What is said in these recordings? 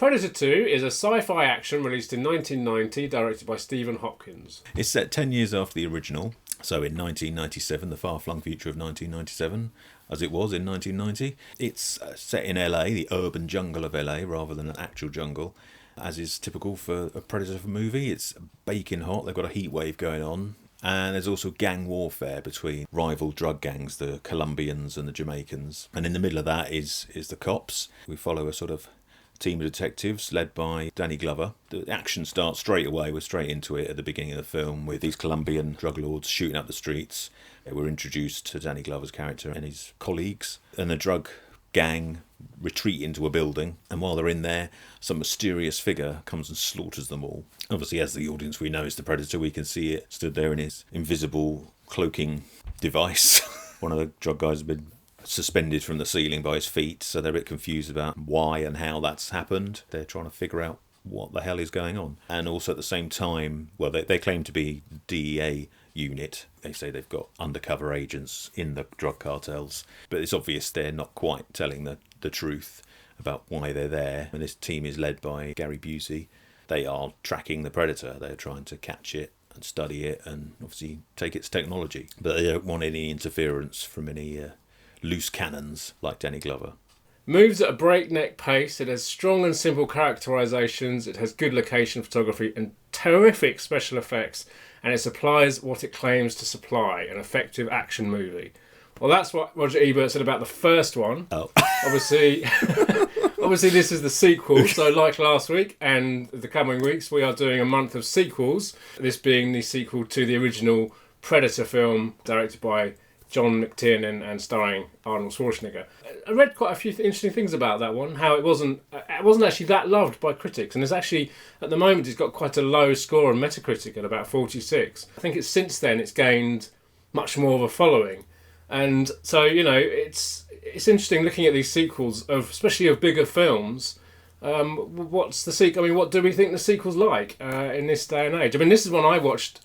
Predator 2 is a sci-fi action released in 1990, directed by Stephen Hopkins. It's set 10 years after the original, so in 1997, the far-flung future of 1997, as it was in 1990. It's set in LA, the urban jungle of LA, rather than an actual jungle, as is typical for a Predator movie. It's baking hot, they've got a heat wave going on, and there's also gang warfare between rival drug gangs, the Colombians and the Jamaicans. And in the middle of that is the cops. We follow a sort of team of detectives led by Danny Glover. The action starts straight away. We're straight into it at the beginning of the film with these Colombian drug lords shooting up the streets. We're introduced to Danny Glover's character and his colleagues, and the drug gang retreat into a building, and while they're in there, some mysterious figure comes and slaughters them all. Obviously, as the audience, we know it's the Predator. We can see it stood there in his invisible cloaking device. One of the drug guys has been suspended from the ceiling by his feet, so they're a bit confused about why and how that's happened. They're trying to figure out what the hell is going on. And also at the same time, well, they claim to be DEA unit. They say they've got undercover agents in the drug cartels, but it's obvious they're not quite telling the truth about why they're there. And this team is led by Gary Busey. They are tracking the Predator. They're trying to catch it and study it and obviously take its technology, but they don't want any interference from any loose cannons like Danny Glover. Moves at a breakneck pace, it has strong and simple characterizations, it has good location photography and terrific special effects, and it supplies what it claims to supply, an effective action movie. Well, that's what Roger Ebert said about the first one. Oh. Obviously, this is the sequel, so like last week and the coming weeks, we are doing a month of sequels, this being the sequel to the original Predator film, directed by John McTiernan and starring Arnold Schwarzenegger. I read quite a few interesting things about that one, how it wasn't actually that loved by critics, and it's actually, at the moment, it's got quite a low score on Metacritic at about 46. I think since then it's gained much more of a following. And so, it's interesting looking at these sequels, especially of bigger films. What's the sequel? I mean, what do we think the sequel's like in this day and age? I mean, this is one I watched,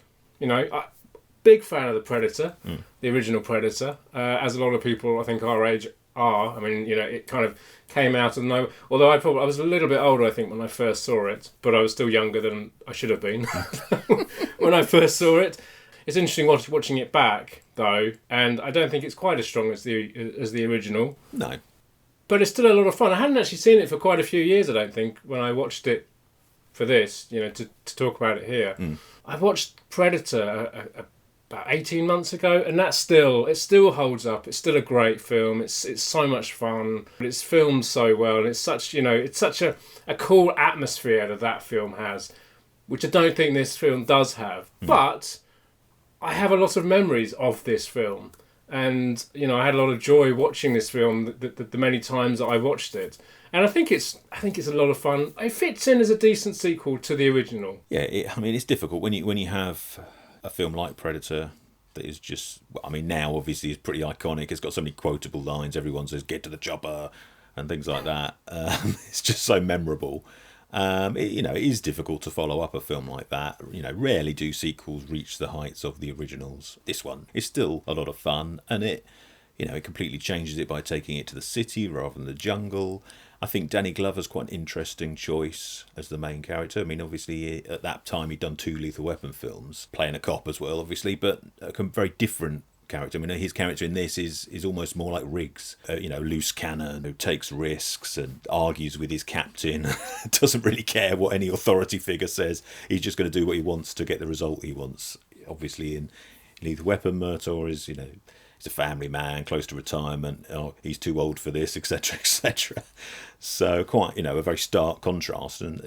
big fan of the Predator, the original Predator, as a lot of people I think our age are. I mean, it kind of came out of nowhere. Although I was a little bit older, I think, when I first saw it, but I was still younger than I should have been when I first saw it. It's interesting watching it back, though, and I don't think it's quite as strong as the original. No. But it's still a lot of fun. I hadn't actually seen it for quite a few years, I don't think, when I watched it for this, to talk about it here. I watched Predator about 18 months ago, and it still holds up. It's still a great film. It's so much fun. It's filmed so well, and it's such a cool atmosphere that film has, which I don't think this film does have. But I have a lot of memories of this film, and I had a lot of joy watching this film the many times that I watched it. And I think it's a lot of fun. It fits in as a decent sequel to the original. Yeah, it's difficult when you have a film like Predator that is just, now obviously it's pretty iconic. It's got so many quotable lines. Everyone says "get to the chopper" and things like that. It's just so memorable. It is difficult to follow up a film like that. Rarely do sequels reach the heights of the originals. This one is still a lot of fun, and it completely changes it by taking it to the city rather than the jungle. I think Danny Glover's quite an interesting choice as the main character. I mean, obviously, at that time, he'd done 2 Lethal Weapon films, playing a cop as well, obviously, but a very different character. I mean, his character in this is almost more like Riggs, loose cannon, who takes risks and argues with his captain, doesn't really care what any authority figure says. He's just going to do what he wants to get the result he wants. Obviously, in Lethal Weapon, Murtaugh is, he's a family man, close to retirement. Oh, he's too old for this, etc., etc. So quite, a very stark contrast, and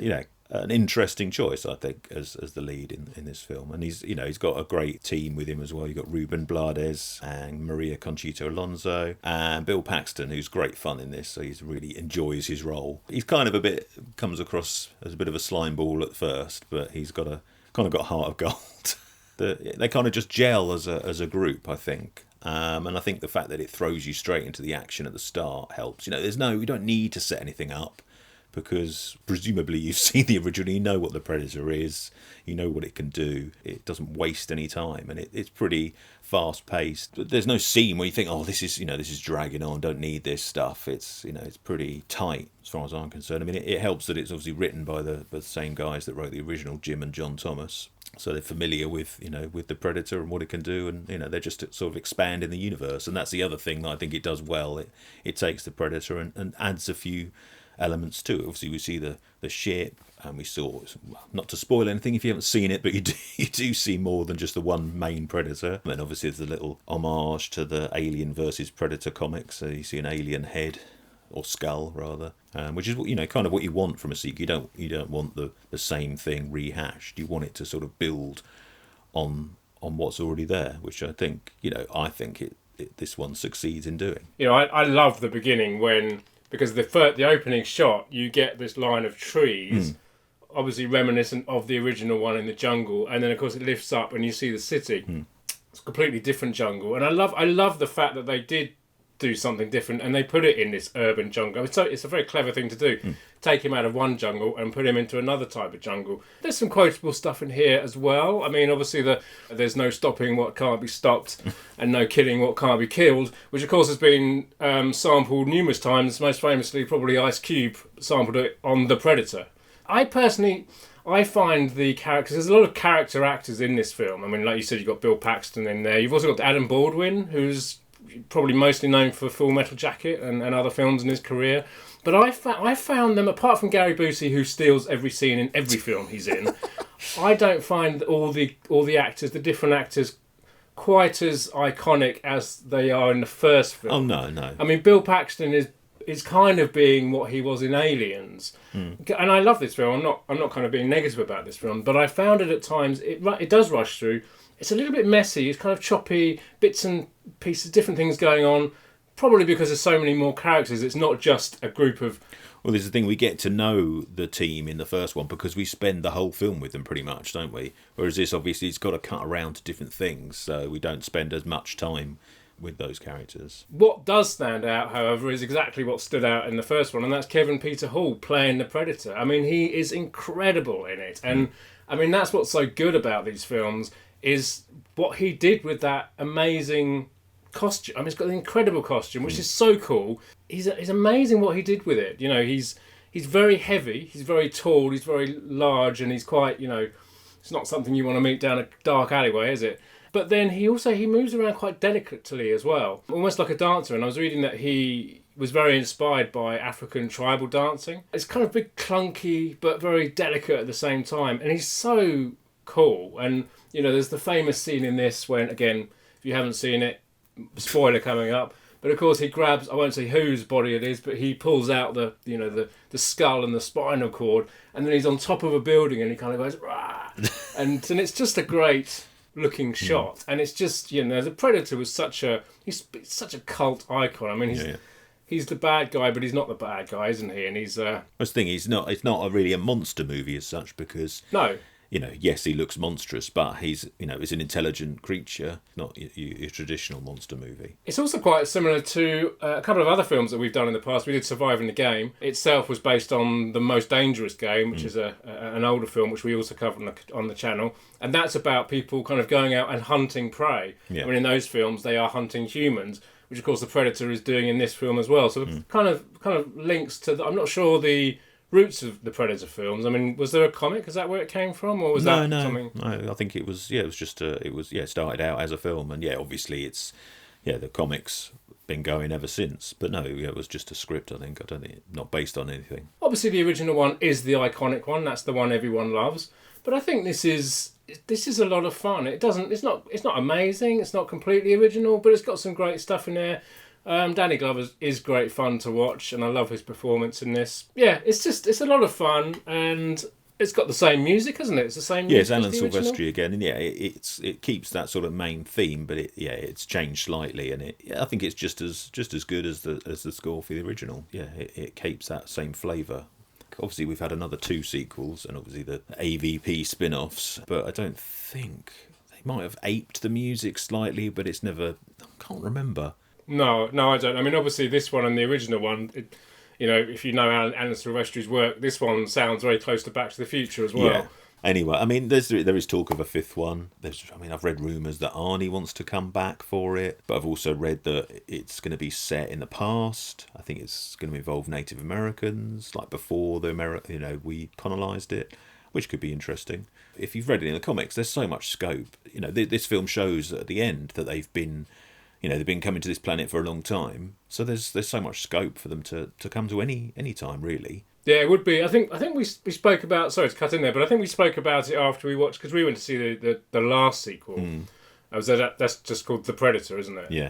an interesting choice, I think, as the lead in this film. And he's got a great team with him as well. You've got Ruben Blades and Maria Conchita Alonso and Bill Paxton, who's great fun in this. So he really enjoys his role. He's kind of comes across as a bit of a slime ball at first, but he's got a heart of gold. They kind of just gel as a group, I think. And I think the fact that it throws you straight into the action at the start helps. We don't need to set anything up because presumably you've seen the original, you know what the Predator is, you know what it can do. It doesn't waste any time, and it's pretty fast paced. There's no scene where you think, oh, this is dragging on, don't need this stuff. It's pretty tight as far as I'm concerned. I mean, it helps that it's obviously written by the same guys that wrote the original, Jim and John Thomas. So they're familiar with the Predator and what it can do, and they're just sort of expanding the universe. And that's the other thing that I think it does well. It takes the Predator and adds a few elements to it. Obviously, we see the ship, and we saw, not to spoil anything if you haven't seen it, but you do see more than just the one main Predator. And then obviously there's a little homage to the Alien versus Predator comics. So you see an alien head, or skull rather, which is kind of what you want from a sequel. You don't want the same thing rehashed. You want it to sort of build on what's already there, which I think this one succeeds in doing. I love the beginning because the opening shot, you get this line of trees, obviously reminiscent of the original one in the jungle, and then of course it lifts up and you see the city. It's a completely different jungle, and I love the fact that they did do something different and they put it in this urban jungle. So it's a very clever thing to do. Take him out of one jungle and put him into another type of jungle. There's some quotable stuff in here as well. I mean, obviously there's no stopping what can't be stopped and no killing what can't be killed, which of course has been sampled numerous times, most famously probably Ice Cube sampled it on The Predator. I find the characters, there's a lot of character actors in this film. I mean, like you said, you've got Bill Paxton in there. You've also got Adam Baldwin, who's probably mostly known for Full Metal Jacket and other films in his career. But I found them, apart from Gary Busey, who steals every scene in every film he's in, I don't find all the actors, the different actors, quite as iconic as they are in the first film. Oh, no. I mean, Bill Paxton is kind of being what he was in Aliens. And I love this film. I'm not kind of being negative about this film, but I found it at times, it does rush through. It's a little bit messy, it's kind of choppy, bits and pieces, different things going on, probably because there's so many more characters. It's not just a group of... Well, there's the thing, we get to know the team in the first one because we spend the whole film with them pretty much, don't we? Whereas this, obviously, it's got to cut around to different things, so we don't spend as much time with those characters. What does stand out, however, is exactly what stood out in the first one, and that's Kevin Peter Hall playing the Predator. I mean, he is incredible in it, and I mean, that's what's so good about these films, is what he did with that amazing costume. I mean, he's got an incredible costume, which is so cool. He's amazing what he did with it. He's very heavy, he's very tall, he's very large, and he's quite, it's not something you want to meet down a dark alleyway, is it? But then he moves around quite delicately as well, almost like a dancer. And I was reading that he was very inspired by African tribal dancing. It's kind of big, clunky, but very delicate at the same time. And he's so cool. And there's the famous scene in this when, again, if you haven't seen it, spoiler coming up, but of course he grabs, I won't say whose body it is, but he pulls out the skull and the spinal cord, and then he's on top of a building and he kind of goes, rah! and it's just a great looking shot. And it's just, the Predator was such a cult icon. I mean, he's the bad guy, but he's not the bad guy, isn't he? And he's the thing, it's not really a monster movie as such, because no. Yes, he looks monstrous, but he's an intelligent creature, not your traditional monster movie. It's also quite similar to a couple of other films that we've done in the past. We did Surviving the Game. Itself was based on The Most Dangerous Game, which is an older film, which we also covered on the channel. And that's about people kind of going out and hunting prey. Yeah. I mean, in those films, they are hunting humans, which of course the Predator is doing in this film as well. So it kind of links to I'm not sure the roots of the Predator films. I mean, was there a comic? Is that where it came from, or was that something? No, I think it was. Yeah, it was just. It started out as a film, and obviously it's. The comics been going ever since. But no, it was just a script. I think. I don't think not based on anything. Obviously, the original one is the iconic one. That's the one everyone loves. But I think this is a lot of fun. It's not amazing. It's not completely original, but it's got some great stuff in there. Danny Glover is great fun to watch, and I love his performance in this. Yeah, it's a lot of fun, and it's got the same music, hasn't it? It's the same music. Yeah, it's Alan Silvestri again, and it keeps that sort of main theme, but it's changed slightly, and I think it's just as good as the score for the original. Yeah, it keeps that same flavour. Obviously, we've had another 2 sequels, and obviously the AVP spin-offs, but I don't think they might have aped the music slightly, but it's never. I can't remember. No, I don't. I mean, obviously, this one and the original one, you know, if you know Alan Silvestri's work, this one sounds very close to Back to the Future as well. Yeah. Anyway, I mean, there is talk of a fifth one. I've read rumours that Arnie wants to come back for it, but I've also read that it's going to be set in the past. I think it's going to involve Native Americans, like before we colonised it, which could be interesting. If you've read it in the comics, there's so much scope. You know, this film shows at the end that they've been coming to this planet for a long time. So there's so much scope for them to come to any time, really. Yeah, it would be. I think we spoke about. Sorry to cut in there, but I think we spoke about it after we watched, because we went to see the last sequel. That's just called The Predator, isn't it? Yeah.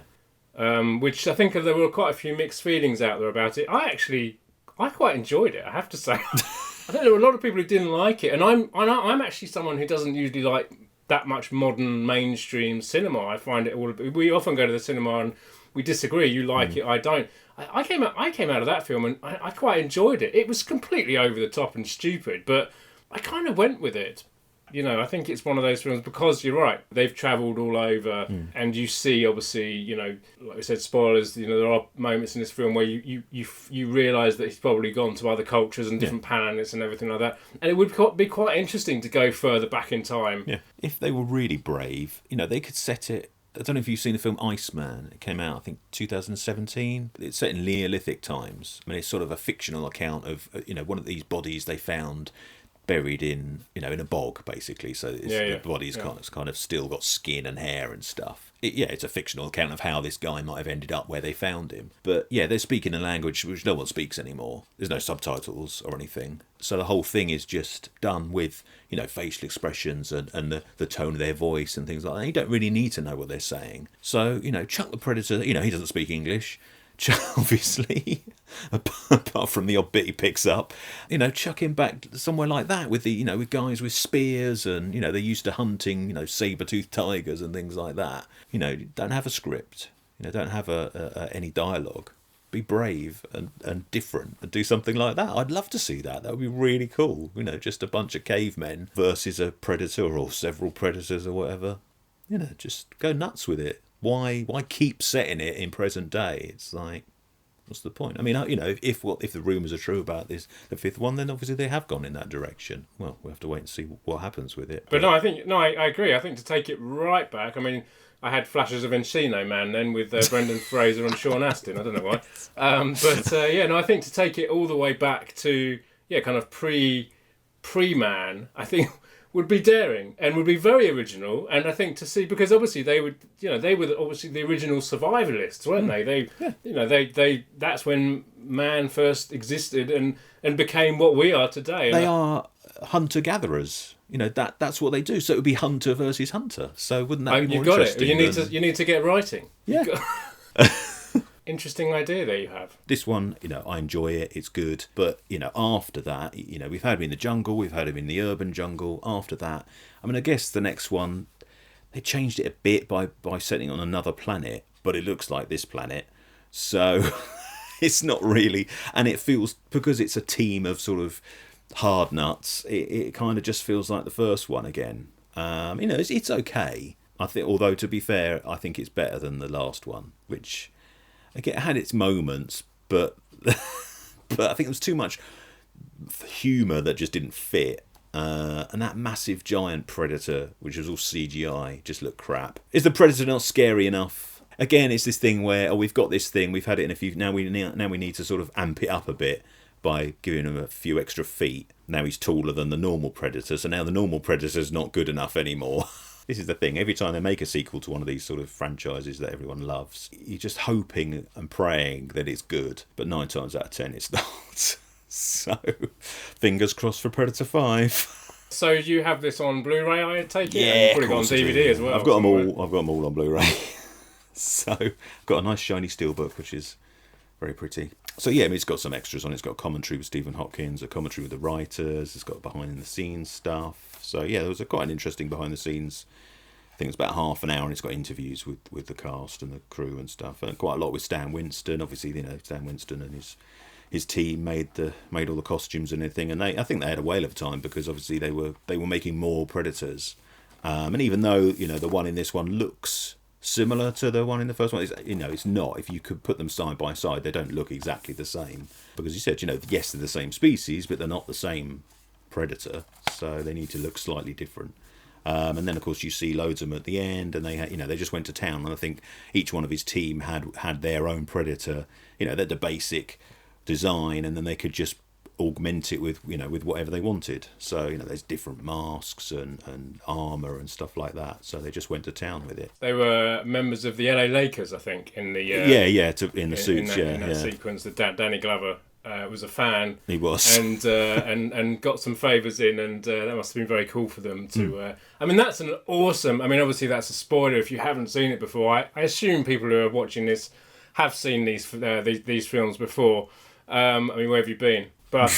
Which I think there were quite a few mixed feelings out there about it. I quite enjoyed it, I have to say. I think there were a lot of people who didn't like it, and I'm actually someone who doesn't usually like that much modern mainstream cinema. I find it all. We often go to the cinema and we disagree. You like it, I don't. I came out of that film and I quite enjoyed it. It was completely over the top and stupid, but I kind of went with it. You know, I think it's one of those films, because you're right, they've travelled all over, and you see, obviously, you know, like I said, spoilers, you know, there are moments in this film where you realise that he's probably gone to other cultures and different planets and everything like that. And it would be quite interesting to go further back in time. Yeah. If they were really brave, you know, they could set it. I don't know if you've seen the film Iceman. It came out, I think, 2017. It's set in Neolithic times. I mean, it's sort of a fictional account of, you know, one of these bodies they found buried in, you know, in a bog, basically. So the body's kind of still got skin and hair and stuff. It's a fictional account of how this guy might have ended up where they found him. But yeah, they're speaking a language which no one speaks anymore. There's no subtitles or anything. So the whole thing is just done with, you know, facial expressions and the tone of their voice and things like that. You don't really need to know what they're saying. So, you know, chuck the Predator, you know, he doesn't speak English. Obviously, apart from the odd bit he picks up, you know, chuck him back somewhere like that with with guys with spears, and, you know, they're used to hunting, you know, saber-toothed tigers and things like that. You know, don't have a script, you know, don't have any dialogue. Be brave and different and do something like that. I'd love to see that. That would be really cool. You know, just a bunch of cavemen versus a predator or several predators or whatever. You know, just go nuts with it. Why keep setting it in present day? It's like, what's the point? I mean, you know, if the rumours are true about the fifth one, then obviously they have gone in that direction. Well, we'll have to wait and see what happens with it. But no, I agree. I think to take it right back, I mean, I had flashes of Encino Man then with Brendan Fraser and Sean Astin. I don't know why. I think to take it all the way back to, kind of pre-Man, I think would be daring and would be very original. And I think to see, because obviously they were obviously the original survivalists, weren't they? That's when man first existed and became what we are today. They are hunter-gatherers. You know, that's what they do. So it would be hunter versus hunter. So wouldn't that be more interesting? You need to get writing. Yeah. Interesting idea there you have. This one, you know, I enjoy it. It's good. But, you know, after that, you know, we've had him in the jungle. We've had him in the urban jungle. After that, I mean, I guess the next one, they changed it a bit by setting on another planet. But it looks like this planet. So it's not really. And it feels, because it's a team of sort of hard nuts, it kind of just feels like the first one again. You know, it's okay. I think, although to be fair, I think it's better than the last one, which again had its moments, but I think there was too much humour that just didn't fit. And that massive giant predator, which was all CGI, just looked crap. Is the predator not scary enough? Again, it's this thing where we've got this thing, we've had it in a few. Now we need to sort of amp it up a bit by giving him a few extra feet. Now he's taller than the normal predator, so now the normal predator's not good enough anymore. This is the thing, every time they make a sequel to one of these sort of franchises that everyone loves, you're just hoping and praying that it's good, but 9 times out of 10 it's not. So, fingers crossed for Predator 5. So you have this on Blu-ray, I take it? Yeah, and you've probably got on DVD as well. I've got them all. I've got them all on Blu-ray. So, I've got a nice shiny steelbook, which is very pretty. So yeah, I mean, it's got some extras on it. It's got a commentary with Stephen Hopkins, a commentary with the writers. It's got behind-the-scenes stuff. So yeah, there was quite an interesting behind-the-scenes. I think it's about half an hour, and it's got interviews with the cast and the crew and stuff, and quite a lot with Stan Winston. Obviously, you know, Stan Winston and his team made all the costumes and everything, and I think they had a whale of a time, because obviously they were making more Predators, and even though, you know, the one in this one looks similar to the one in the first one. It's not. If you could put them side by side, they don't look exactly the same. Because you said, yes, they're the same species, but they're not the same predator, so they need to look slightly different. And then, of course, you see loads of them at the end, and they just went to town. And I think each one of his team had their own predator. They're the basic design, and then they could just augment it with whatever they wanted. So there's different masks and armor and stuff like that. So they just went to town with it. They were members of the LA Lakers, I think, in the in the suits, in that sequence. Danny Glover was a fan. He was, and got some favours in, and that must have been very cool for them to. I mean, that's an awesome. I mean, obviously that's a spoiler if you haven't seen it before. I assume people who are watching this have seen these films before. I mean, where have you been? But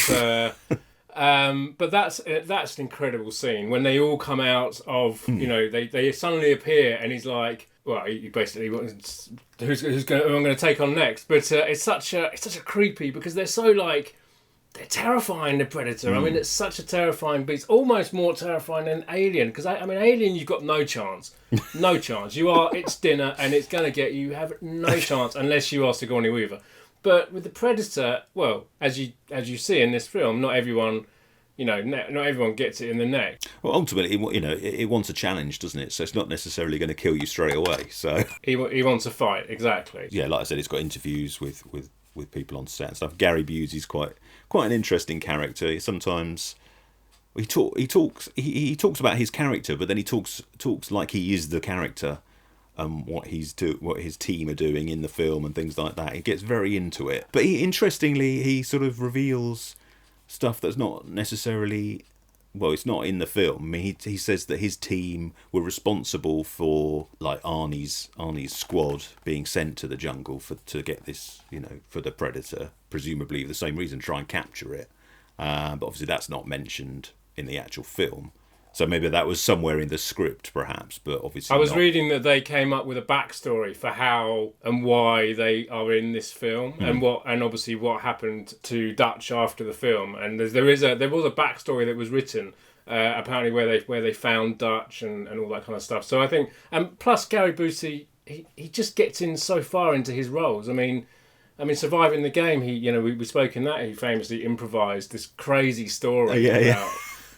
that's an incredible scene when they all come out of they suddenly appear, and he's like, well, he basically who I'm going to take on next. But it's such a creepy, because they're so they're terrifying, the Predator. I mean, it's such a terrifying beast, almost more terrifying than Alien. Because I mean, Alien, you've got no chance, no chance. It's dinner, and it's going to get you. You have no chance unless you are Sigourney Weaver. But with the Predator, well, as you see in this film, not everyone, not everyone gets it in the neck. Well, ultimately, it wants a challenge, doesn't it? So it's not necessarily going to kill you straight away. So he wants a fight, exactly. Yeah, like I said, it's got interviews with people on set and stuff. Gary Busey's quite an interesting character. Sometimes he talks about his character, but then he talks like he is the character. What his team are doing in the film and things like that. He gets very into it. But interestingly, he sort of reveals stuff that's not necessarily... Well, it's not in the film. I mean, he says that his team were responsible for Arnie's squad being sent to the jungle to get this, for the Predator, presumably for the same reason, try and capture it. But obviously that's not mentioned in the actual film. So maybe that was somewhere in the script, perhaps, but obviously I was reading that they came up with a backstory for how and why they are in this film, and obviously what happened to Dutch after the film. And there was a backstory that was written, apparently where they found Dutch and all that kind of stuff. So I think, and plus Gary Busey, he just gets in so far into his roles. I mean, Surviving the Game, we spoke in that, he famously improvised this crazy story about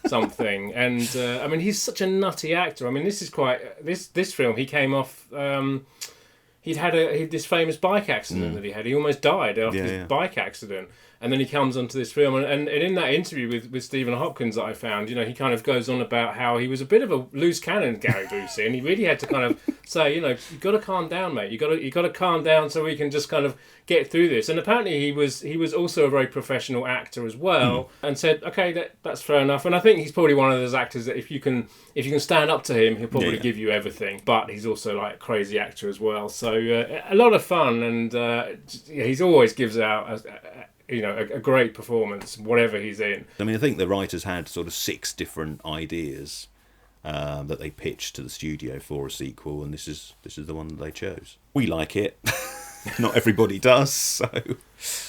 something, and I mean, he's such a nutty actor. I mean, this is this film, he came off, he'd had this famous bike accident that he had. He almost died after this bike accident, and then he comes onto this film, and in that interview with Stephen Hopkins that I found, he kind of goes on about how he was a bit of a loose cannon, Gary Busey, and he really had to kind of say, you've got to calm down, mate. You got to calm down so we can just kind of get through this. And apparently he was also a very professional actor as well, and said, okay, that's fair enough. And I think he's probably one of those actors that if you can stand up to him, he'll probably give you everything. But he's also a crazy actor as well. So a lot of fun, and he's always gives out a great performance, whatever he's in. I mean, I think the writers had sort of 6 different ideas that they pitched to the studio for a sequel, and this is the one that they chose. We like it. Not everybody does, so...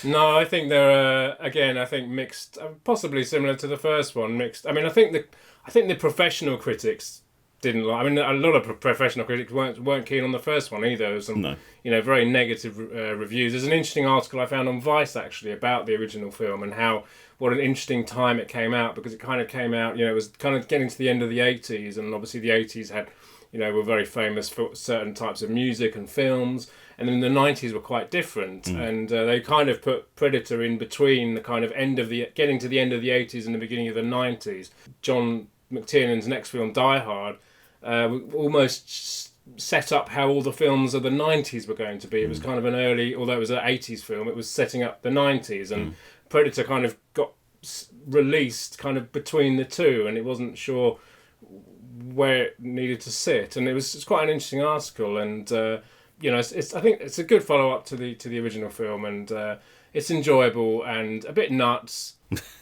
No, I think they're mixed, possibly similar to the first one, mixed. I mean, I think the professional critics didn't like... I mean, a lot of professional critics weren't keen on the first one either. There was some, very negative reviews. There's an interesting article I found on Vice, actually, about the original film and what an interesting time it came out, because it kind of came out, it was kind of getting to the end of the 80s, and obviously the 80s had, were very famous for certain types of music and films, and then the 90s were quite different, and they kind of put Predator in between the kind of getting to the end of the 80s and the beginning of the 90s. John McTiernan's next film, Die Hard, almost set up how all the films of the 90s were going to be. It was kind of an early, although it was an 80s film, it was setting up the 90s, and Predator kind of got released kind of between the two, and it wasn't sure where it needed to sit. And it's quite an interesting article, and I think it's a good follow up to the original film, and it's enjoyable and a bit nuts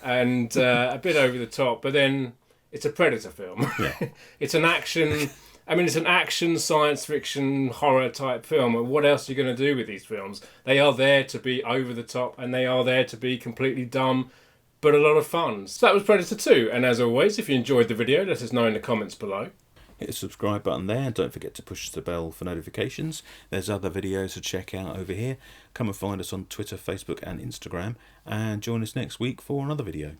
and a bit over the top, but then it's a Predator film. Yeah. It's an action. I mean, it's an action, science fiction, horror type film. And what else are you going to do with these films? They are there to be over the top, and they are there to be completely dumb, but a lot of fun. So that was Predator 2. And as always, if you enjoyed the video, let us know in the comments below. hit the subscribe button there. Don't forget to push the bell for notifications. There's other videos to check out over here. Come and find us on Twitter, Facebook and Instagram, and join us next week for another video.